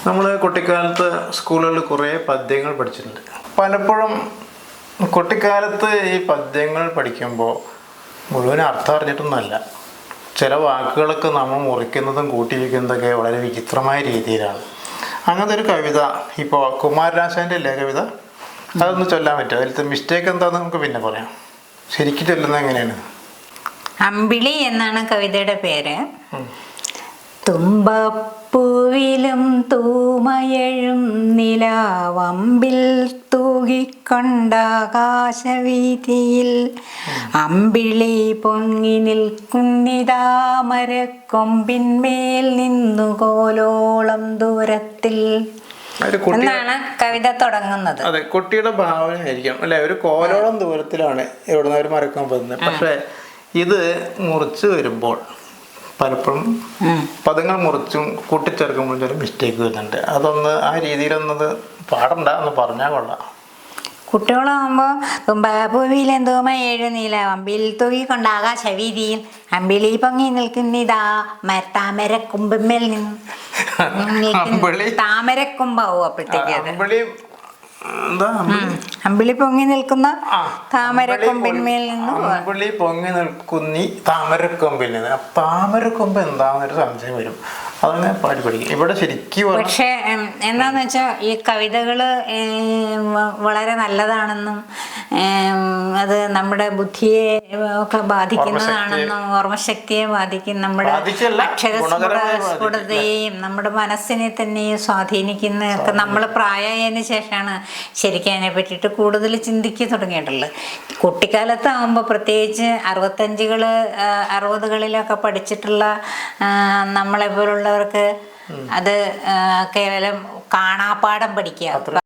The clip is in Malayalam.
നമ്മൾ കുട്ടിക്കാലത്ത് സ്കൂളുകളിൽ കുറേ പദ്യങ്ങൾ പഠിച്ചിട്ടുണ്ട്. പലപ്പോഴും കുട്ടിക്കാലത്ത് ഈ പദ്യങ്ങൾ പഠിക്കുമ്പോൾ മുഴുവൻ അർത്ഥം അറിഞ്ഞിട്ടൊന്നുമല്ല. ചില വാക്കുകളൊക്കെ നമ്മൾ മുറിക്കുന്നതും കൂട്ടിവെക്കുന്നതൊക്കെ വളരെ വിചിത്രമായ രീതിയിലാണ്. അങ്ങനത്തെ ഒരു കവിത ഇപ്പോൾ കുമാരനാശാൻ്റെ അല്ലേ കവിത, അതൊന്ന് ചൊല്ലാൻ പറ്റുമോ? അതിലത്തെ മിസ്റ്റേക്ക് എന്താണെന്ന് നമുക്ക് പിന്നെ പറയാം. ശരിക്കും ചൊല്ലുന്നത് എങ്ങനെയാണ്? അമ്പിളി എന്നാണ് കവിതയുടെ പേര്. തുമ്പപ്പൂവിലും തൂമയഴും നിലാവമ്പിൽ തൂകിക്കൊണ്ടാകാശവീതിയിൽ അമ്പിളി പൊങ്ങി നിൽക്കുന്നിതാമരക്കൊമ്പിന്മേൽ നിന്നു കോലോളം ദൂരത്തിൽ എന്നാണ് കവിത തുടങ്ങുന്നത്. അതെ, കുട്ടിയുടെ ഭാവനയായിരിക്കും അല്ലെ. ഒരു കോലോളം ദൂരത്തിലാണ് എവിടുന്ന് അവർ മറക്കാൻ പോകുന്നത്. പക്ഷെ ഇത് മുറിച്ച് വരുമ്പോൾ പലപ്പോഴും പദങ്ങൾ മുറിച്ചും കൂട്ടിച്ചേർക്കുമ്പോൾ ചില മിസ്റ്റേക്ക് വരുന്നുണ്ട്. അതൊന്ന് ആ രീതിയിലൊന്നത് പാടണ്ട എന്ന് പറഞ്ഞാൽ കൊള്ളാം. കുട്ടികളാകുമ്പോൾ തുമ്പപ്പൂവിലും തൂമയേഴു നീലവമ്പിൽ തൂകിക്കൊണ്ടാകാശവീതിയിൽ അമ്പിളി പൊങ്ങി നിൽക്കുന്നിതാ താമരക്കൊമ്പിന്മേൽ നിന്ന് താമരക്കൊമ്പാവും അപ്പോഴത്തേക്ക് അത് അമ്പിളി പൊങ്ങി നിൽക്കുന്ന താമരക്കൊമ്പിന്മേൽ നിന്ന് അമ്പിളി പൊങ്ങി നിൽക്കുന്നി താമരക്കൊമ്പിൽ നിന്ന്. താമരക്കൊമ്പ് എന്താണെന്നൊരു സംശയം വരും. അതങ്ങനെ പാടി പഠിക്കും ഇവിടെ ശരിക്കും. പക്ഷെ എന്താന്ന് വെച്ചാൽ ഈ കവിതകള് വളരെ നല്ലതാണെന്നും അത് നമ്മുടെ ബുദ്ധിയെ ഒക്കെ ബാധിക്കുന്നതാണെന്നും ഓർമ്മശക്തിയെ ബാധിക്കും, നമ്മുടെ അക്ഷരസ്ഫുടതയെയും നമ്മുടെ മനസ്സിനെ തന്നെയും സ്വാധീനിക്കുന്നതൊക്കെ നമ്മൾ പ്രായമായതിനു ശേഷമാണ് ശരിക്കും അതിനെ പറ്റിയിട്ട് കൂടുതൽ ചിന്തിക്കാൻ തുടങ്ങിയിട്ടുള്ളത്. കുട്ടിക്കാലത്താകുമ്പോൾ പ്രത്യേകിച്ച് 60-കളിലൊക്കെ പഠിച്ചിട്ടുള്ള നമ്മളെ പോലുള്ള അത് കേവലം കാണാപ്പാഠം പഠിക്കുക.